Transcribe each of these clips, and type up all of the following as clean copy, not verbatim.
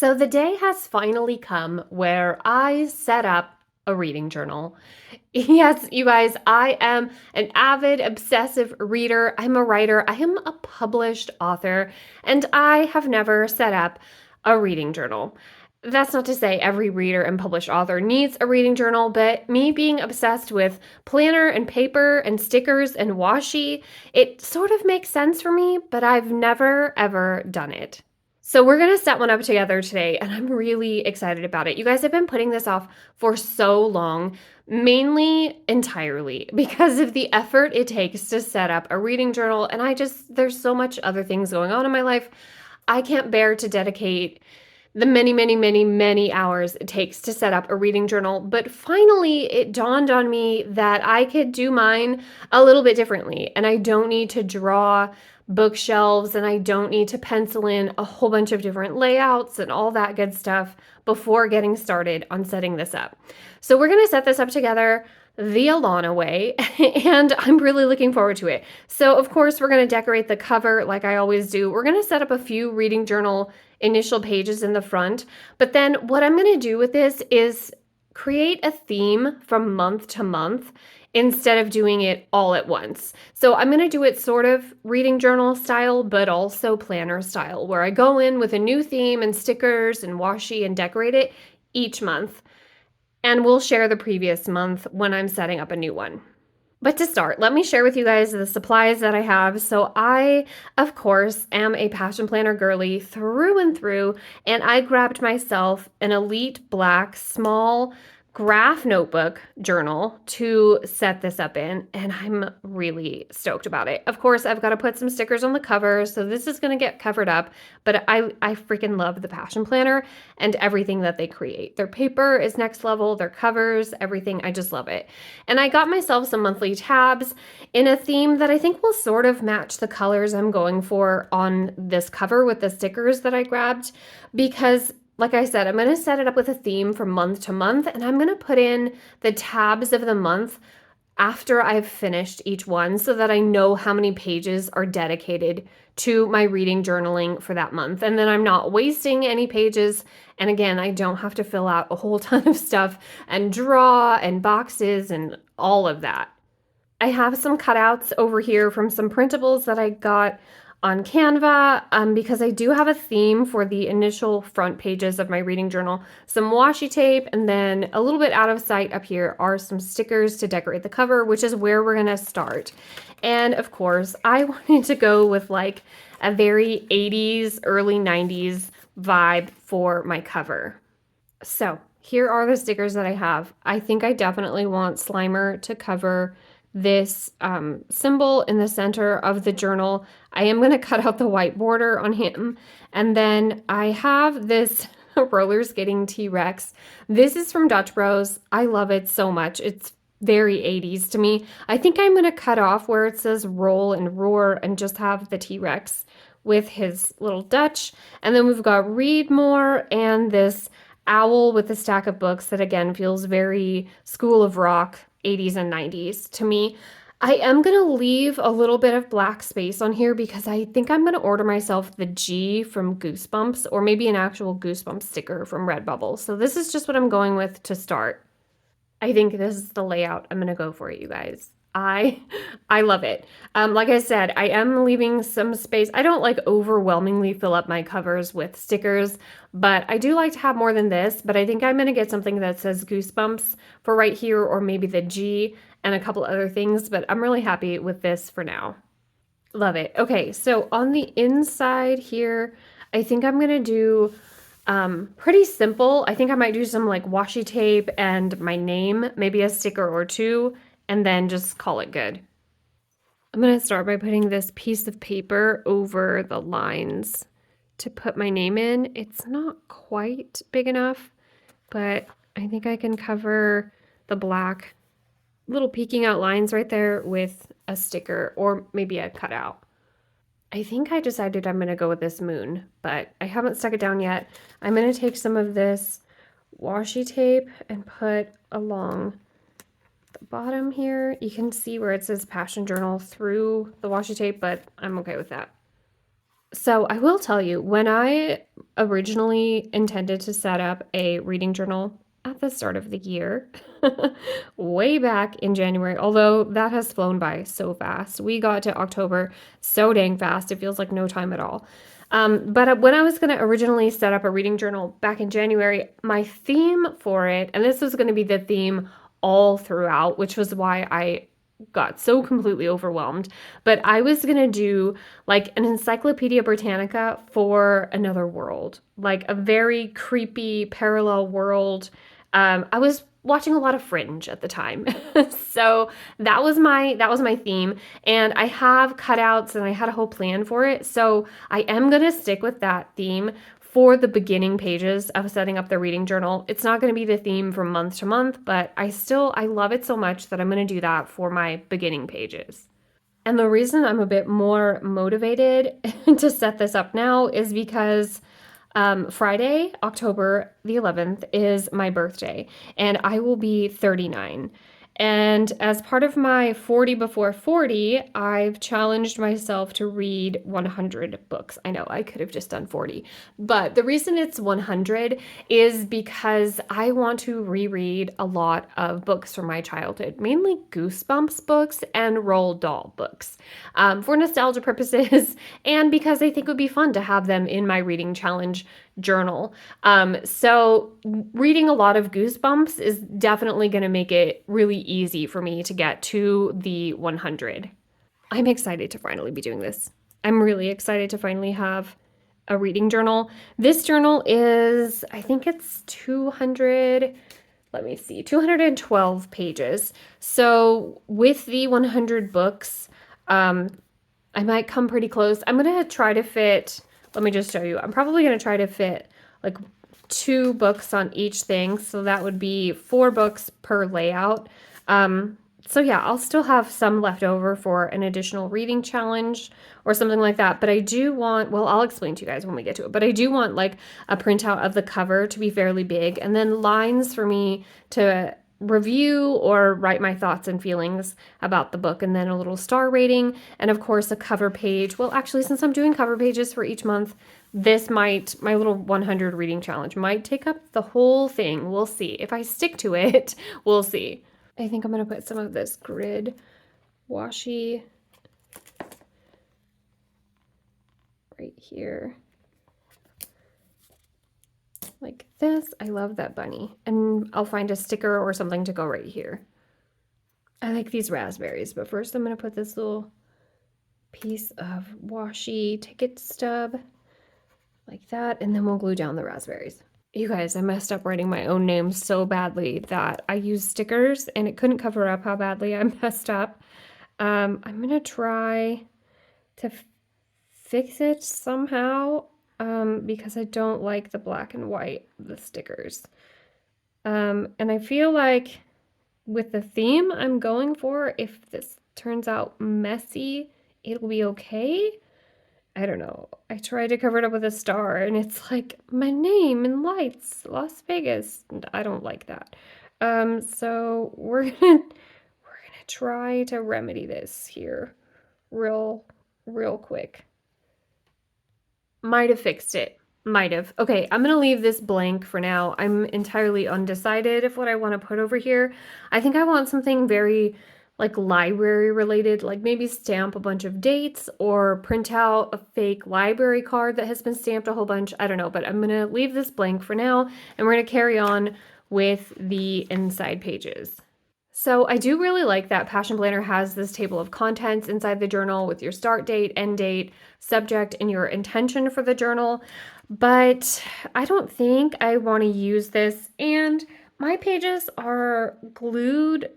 So the day has finally come where I set up a reading journal. Yes, you guys, I am an avid, obsessive reader. I'm a writer. I am a published author, and I have never set up a reading journal. That's not to say every reader and published author needs a reading journal, but me being obsessed with planner and paper and stickers and washi, it sort of makes sense for me, but I've never ever done it. So we're going to set one up together today, and I'm really excited about it. You guys have been putting this off for so long, mainly entirely because of the effort it takes to set up a reading journal. And there's so much other things going on in my life. I can't bear to dedicate the many, many, many, many hours it takes to set up a reading journal. But finally, it dawned on me that I could do mine a little bit differently, and I don't need to draw bookshelves and I don't need to pencil in a whole bunch of different layouts and all that good stuff before getting started on setting this up. So we're going to set this up together the Alana way, and I'm really looking forward to it. So of course we're going to decorate the cover like I always do. We're going to set up a few reading journal initial pages in the front, but then what I'm going to do with this is create a theme from month to month instead of doing it all at once. So I'm going to do it sort of reading journal style, but also planner style, where I go in with a new theme and stickers and washi and decorate it each month. And we'll share the previous month when I'm setting up a new one. But to start, let me share with you guys the supplies that I have. So I, of course, am a passion planner girly through and through, and I grabbed myself an Elite Black small graph notebook journal to set this up in, and I'm really stoked about it. Of course, I've got to put some stickers on the cover, so this is going to get covered up, but I freaking love the Passion Planner and everything that they create. Their paper is next level, their covers, everything. I just love it. And I got myself some monthly tabs in a theme that I think will sort of match the colors I'm going for on this cover with the stickers that I grabbed, because like I said, I'm going to set it up with a theme from month to month, and I'm going to put in the tabs of the month after I've finished each one so that I know how many pages are dedicated to my reading journaling for that month. And then I'm not wasting any pages. And again, I don't have to fill out a whole ton of stuff and draw and boxes and all of that. I have some cutouts over here from some printables that I got on Canva because I do have a theme for the initial front pages of my reading journal. Some washi tape, and then a little bit out of sight up here are some stickers to decorate the cover, which is where we're gonna start. And of course, I wanted to go with like a very 80s, early 90s vibe for my cover. So here are the stickers that I have. I think I definitely want Slimer to cover this symbol in the center of the journal. I am going to cut out the white border on him. And then I have this roller skating T-Rex. This is from Dutch Bros. I love it so much. It's very 80s to me. I think I'm going to cut off where it says roll and roar and just have the T-Rex with his little Dutch. And then we've got read more and this owl with a stack of books that again feels very School of Rock 80s and 90s to me. I am going to leave a little bit of black space on here because I think I'm going to order myself the G from Goosebumps, or maybe an actual Goosebumps sticker from Redbubble. So this is just what I'm going with to start. I think this is the layout I'm going to go for it, you guys. I love it. Like I said, I am leaving some space. I don't like overwhelmingly fill up my covers with stickers, but I do like to have more than this. But I think I'm going to get something that says Goosebumps for right here, or maybe the G and a couple other things. But I'm really happy with this for now. Love it. Okay, so on the inside here, I think I'm going to do pretty simple. I think I might do some like washi tape and my name, maybe a sticker or two, and then just call it good. I'm going to start by putting this piece of paper over the lines to put my name in. It's not quite big enough, but I think I can cover the black little peeking out lines right there with a sticker or maybe a cutout. I think I decided I'm going to go with this moon, but I haven't stuck it down yet. I'm going to take some of this washi tape and put along the bottom here. You can see where it says Passion Journal through the washi tape, but I'm okay with that. So I will tell you, when I originally intended to set up a reading journal at the start of the year, way back in January, although that has flown by so fast. We got to October so dang fast, it feels like no time at all. But when I was going to originally set up a reading journal back in January, my theme for it, and this was going to be the theme all throughout, which was why I got so completely overwhelmed. But I was going to do like an Encyclopedia Britannica for another world, like a very creepy parallel world. I was watching a lot of Fringe at the time, so that was my theme, and I have cutouts and I had a whole plan for it. So I am gonna stick with that theme for the beginning pages of setting up the reading journal. It's not going to be the theme from month to month, but I love it so much that I'm going to do that for my beginning pages. And the reason I'm a bit more motivated to set this up now is because Friday, October the 11th, is my birthday, and I will be 39. And as part of my 40 before 40, I've challenged myself to read 100 books. I know I could have just done 40, but the reason it's 100 is because I want to reread a lot of books from my childhood, mainly Goosebumps books and Roald Dahl books, for nostalgia purposes, and because I think it would be fun to have them in my reading challenge journal. So reading a lot of Goosebumps is definitely going to make it really easy for me to get to the 100. I'm excited to finally be doing this. I'm really excited to finally have a reading journal. This journal is, I think it's 200, let me see, 212 pages. So with the 100 books, I might come pretty close. I'm going to try to fit, let me just show you. I'm probably going to try to fit like 2 books on each thing. So that would be 4 books per layout. So yeah, I'll still have some left over for an additional reading challenge or something like that. But I do want, well, I'll explain to you guys when we get to it, but I do want like a printout of the cover to be fairly big and then lines for me to review or write my thoughts and feelings about the book, and then a little star rating, and of course a cover page. Well, actually, since I'm doing cover pages for each month, my little 100 reading challenge might take up the whole thing. We'll see. If I stick to it, we'll see. I think I'm going to put some of this grid washi right here. Like this. I love that bunny. And I'll find a sticker or something to go right here. I like these raspberries, but first I'm going to put this little piece of washi ticket stub like that, and then we'll glue down the raspberries. You guys, I messed up writing my own name so badly that I used stickers and it couldn't cover up how badly I messed up. I'm going to try to fix it somehow because I don't like the black and white of the stickers. And I feel like with the theme I'm going for, if this turns out messy, it'll be okay. I don't know. I tried to cover it up with a star and it's like my name in lights, Las Vegas. And I don't like that. So we're gonna try to remedy this here real quick. Might have fixed it. Might have. Okay, I'm going to leave this blank for now. I'm entirely undecided of what I want to put over here. I think I want something very like library related, like maybe stamp a bunch of dates or print out a fake library card that has been stamped a whole bunch. I don't know, but I'm going to leave this blank for now and we're going to carry on with the inside pages. So I do really like that Passion Planner has this table of contents inside the journal with your start date, end date, subject, and your intention for the journal. But I don't think I want to use this, and my pages are glued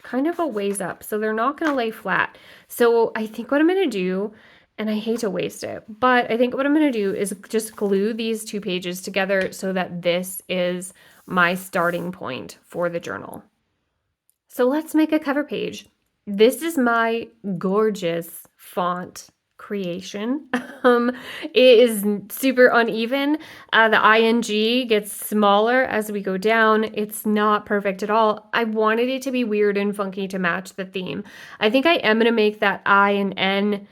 kind of a ways up, so they're not going to lay flat. So I think what I'm going to do, and I hate to waste it, but I think what I'm going to do is just glue these 2 pages together so that this is my starting point for the journal. So let's make a cover page. This is my gorgeous font creation. It is super uneven. The ing gets smaller as we go down. It's not perfect at all. I wanted it to be weird and funky to match the theme. I think I am going to make that I and N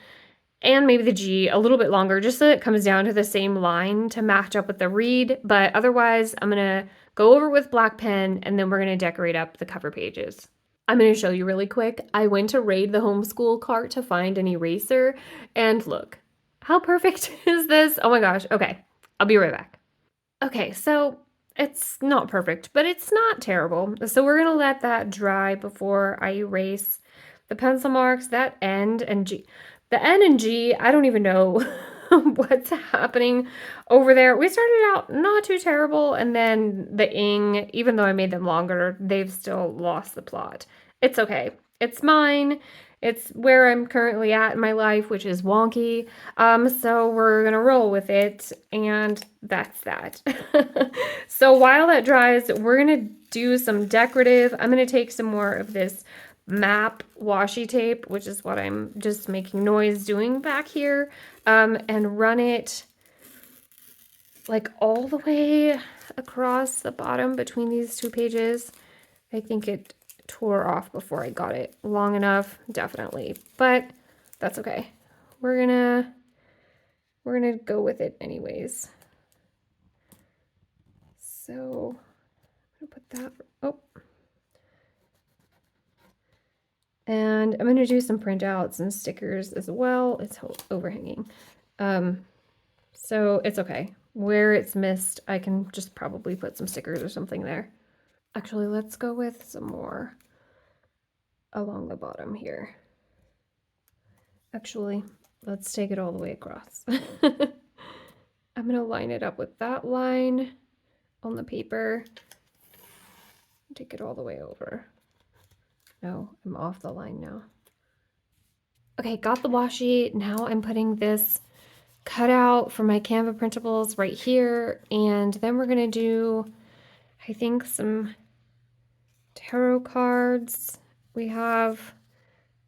and maybe the G a little bit longer just so it comes down to the same line to match up with the read. But otherwise, I'm going to go over with black pen and then we're going to decorate up the cover pages. I'm going to show you really quick. I went to raid the homeschool cart to find an eraser, and look, how perfect is this? Oh my gosh. Okay, I'll be right back. Okay, so it's not perfect, but it's not terrible. So we're gonna let that dry before I erase the pencil marks, that N and G. The N and G, I don't even know what's happening over there. We started out not too terrible, and then the ing, even though I made them longer, they've still lost the plot. It's okay. It's mine. It's where I'm currently at in my life, which is wonky. So we're gonna roll with it, and that's that. So while that dries, we're gonna do some decorative. I'm gonna take some more of this map washi tape, which is what I'm just making noise doing back here, and run it like all the way across the bottom between these two pages. I think it tore off before I got it long enough, definitely, but that's okay. We're gonna go with it anyways. So I'm gonna put that, oh, and I'm gonna do some printouts and stickers as well. It's overhanging, so it's okay. Where it's missed, I can just probably put some stickers or something there. Actually, let's go with some more along the bottom here. Actually, let's take it all the way across. I'm gonna line it up with that line on the paper. Take it all the way over. No, I'm off the line now. Okay, got the washi. Now I'm putting this cutout for my Canva printables right here. And then we're gonna do, I think, some tarot cards. We have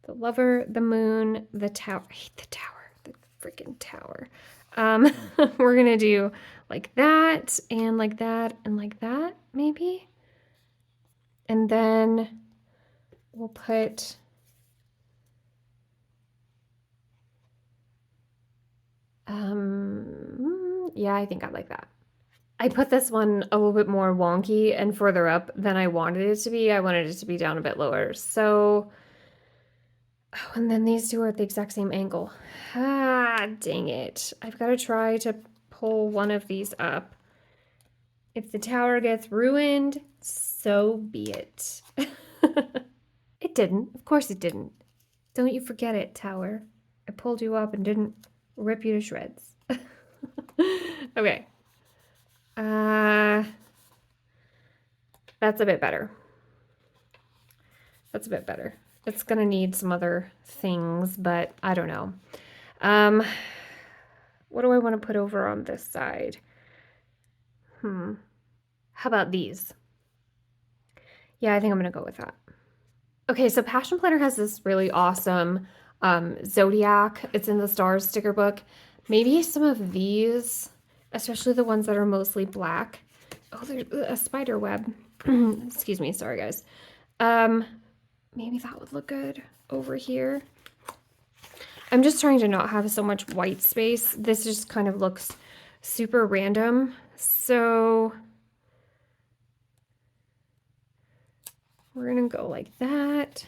the Lover, the Moon, the Tower. I hate the Tower, the freaking Tower. We're gonna do like that and like that and like that, maybe. And then we'll put yeah, I think I like that. I put this one a little bit more wonky and further up than I wanted it to be. I wanted it to be down a bit lower. So, oh, and then these two are at the exact same angle. Ah, dang it. I've got to try to pull one of these up. If the tower gets ruined, so be it. It didn't. Of course it didn't. Don't you forget it, tower. I pulled you up and didn't rip you to shreds. Okay. That's a bit better. That's a bit better. It's gonna need some other things, but I don't know. What do I want to put over on this side? How about these? Yeah, I think I'm gonna go with that. Okay, so Passion Planner has this really awesome zodiac. It's in the stars sticker book. Maybe some of these, especially the ones that are mostly black. Oh, there's a spider web. Excuse me, sorry guys. Maybe that would look good over here. I'm just trying to not have so much white space. This just kind of looks super random. So we're gonna go like that.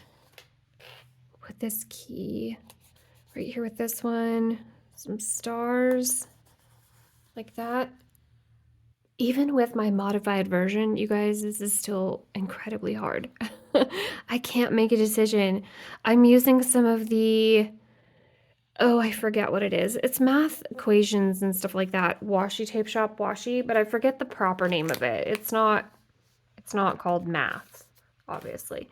Put this key right here with this one. Some stars like that. Even with my modified version, you guys, this is still incredibly hard. I can't make a decision. I'm using some of the, oh, I forget what it is. It's math equations and stuff like that. Washi Tape Shop Washi, but I forget the proper name of it. It's not called math, obviously.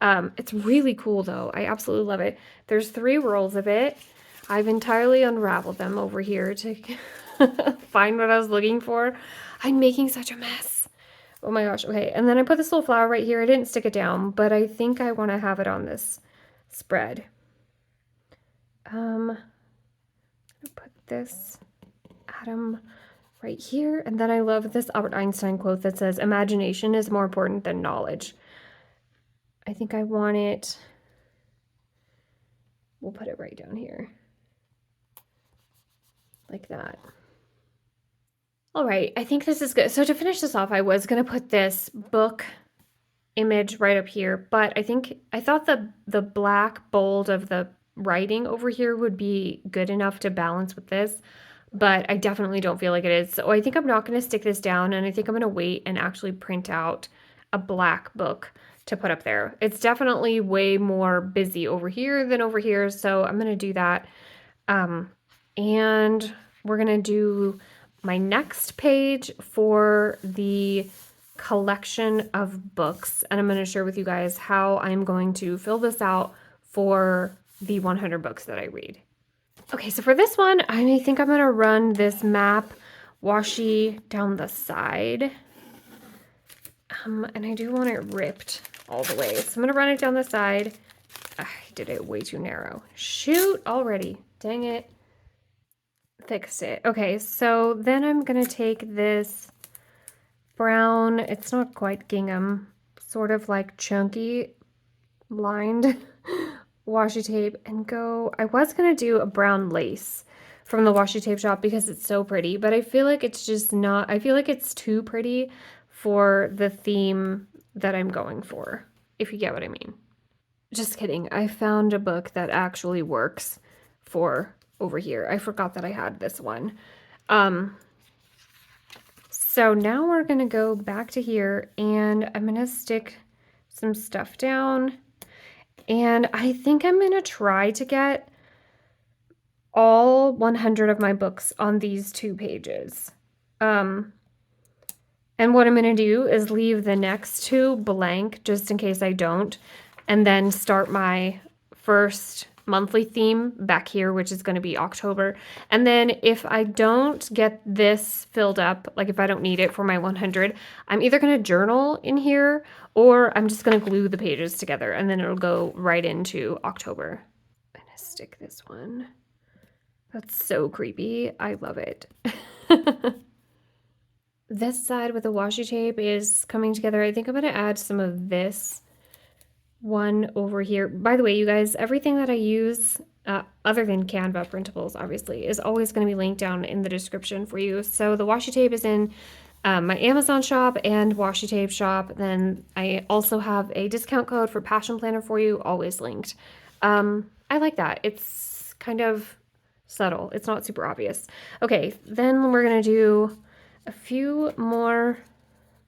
It's really cool though. I absolutely love it. There's 3 rolls of it. I've entirely unraveled them over here to find what I was looking for. I'm making such a mess. Oh my gosh. Okay. And then I put this little flower right here. I didn't stick it down, but I think I want to have it on this spread. I'm gonna put this atom right here. And then I love this Albert Einstein quote that says, imagination is more important than knowledge. I think I want it, we'll put it right down here. like that. All right, I think this is good. So to finish this off, I was going to put this book image right up here, but I thought the black bold of the writing over here would be good enough to balance with this, but I definitely don't feel like it is. So I think I'm not going to stick this down, and I think I'm going to wait and actually print out a black book to put up there. It's definitely way more busy over here than over here, so I'm going to do that. And we're going to do my next page for the collection of books, and I'm going to share with you guys how I'm going to fill this out for the 100 books that I read. Okay, so for this one, I think I'm going to run this map washi down the side. And I do want it ripped all the way. So I'm going to run it down the side. I did it way too narrow. Shoot, already. Dang it. Fixed it. Okay, so then I'm going to take this brown, it's not quite gingham, sort of like chunky lined washi tape and go, I was going to do a brown lace from the washi tape shop because it's so pretty, but I feel like it's just not, I feel like it's too pretty for the theme that I'm going for, if you get what I mean. Just kidding. I found a book that actually works for over here. I forgot that I had this one. So now we're going to go back to here and I'm going to stick some stuff down. And I think I'm going to try to get all 100 of my books on these 2 pages. And what I'm going to do is leave the next 2 blank just in case I don't, and then start my first monthly theme back here, which is going to be October. And then if I don't get this filled up, like if I don't need it for my 100, I'm either going to journal in here or I'm just going to glue the pages together and then it'll go right into October. I'm going to stick this one. That's so creepy. I love it. This side with the washi tape is coming together. I think I'm going to add some of this one over here. By the way, you guys, everything that I use, other than Canva printables, obviously, is always going to be linked down in the description for you. So the washi tape is in my Amazon shop and washi tape shop. Then I also have a discount code for Passion Planner for you, always linked. I like that. It's kind of subtle. It's not super obvious. Okay, then we're going to do a few more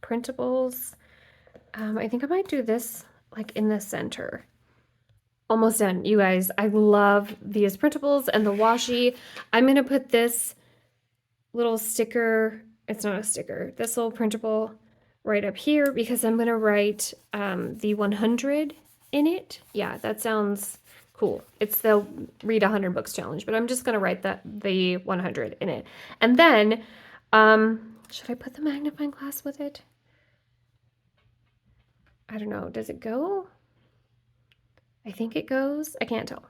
printables. I think I might do this like in the center. Almost done, you guys. I love these printables and the washi. I'm going to put this little sticker, it's not a sticker, this little printable right up here because I'm going to write the 100 in it. Yeah, that sounds cool. It's the Read 100 Books Challenge, but I'm just going to write the 100 in it. And then, should I put the magnifying glass with it? I don't know. Does it go? I think it goes. I can't tell.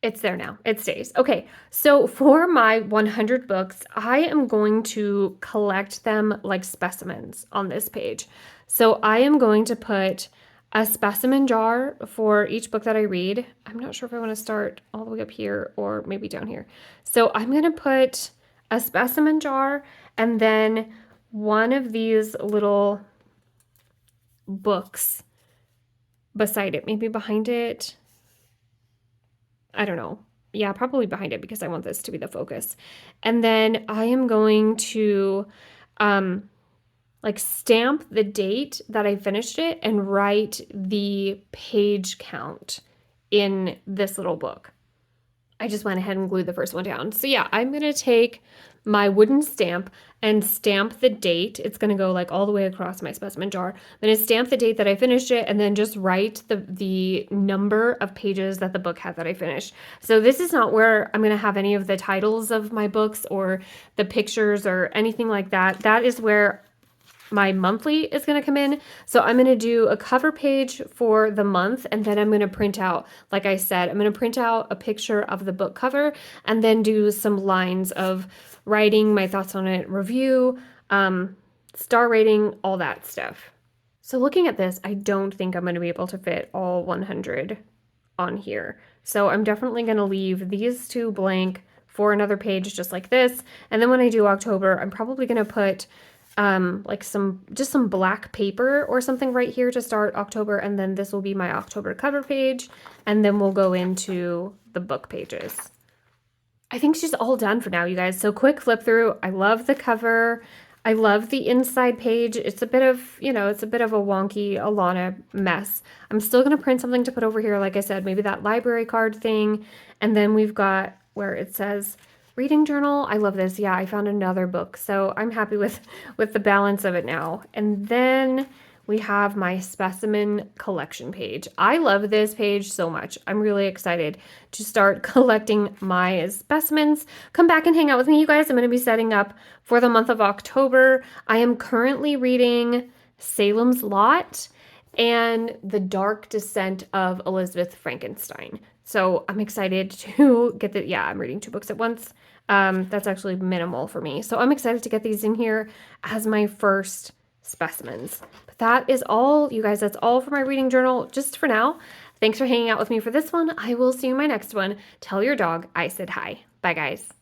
It's there now. It stays. Okay, so for my 100 books, I am going to collect them like specimens on this page. So I am going to put a specimen jar for each book that I read. I'm not sure if I want to start all the way up here or maybe down here. So I'm going to put a specimen jar and then one of these little books beside it, maybe behind it. I don't know. Yeah, probably behind it because I want this to be the focus. And then I am going to like stamp the date that I finished it and write the page count in this little book. I just went ahead and glued the first one down. So yeah, I'm going to take my wooden stamp and stamp the date. It's going to go like all the way across my specimen jar. I'm going to stamp the date that I finished it and then just write the number of pages that the book had that I finished. So this is not where I'm going to have any of the titles of my books or the pictures or anything like that. That is where my monthly is going to come in. So I'm going to do a cover page for the month and then I'm going to print out, like I said, I'm going to print out a picture of the book cover and then do some lines of writing my thoughts on it, review, star rating, all that stuff. So looking at this, I don't think I'm going to be able to fit all 100 on here. So I'm definitely going to leave these 2 blank for another page just like this. And then when I do October, I'm probably going to put like just some black paper or something right here to start October. And then this will be my October cover page. And then we'll go into the book pages. I think she's all done for now, you guys. So quick flip through. I love the cover. I love the inside page. It's a bit of, it's a bit of a wonky Alana mess. I'm still going to print something to put over here. Like I said, maybe that library card thing. And then we've got where it says reading journal. I love this. Yeah, I found another book. So I'm happy with the balance of it now. And then we have my specimen collection page. I love this page so much. I'm really excited to start collecting my specimens. Come back and hang out with me, you guys. I'm going to be setting up for the month of October. I am currently reading Salem's Lot and The Dark Descent of Elizabeth Frankenstein. So I'm excited to get I'm reading 2 books at once. That's actually minimal for me. So I'm excited to get these in here as my first specimens. But that is all, you guys. That's all for my reading journal just for now. Thanks for hanging out with me for this one. I will see you in my next one. Tell your dog I said hi. Bye, guys.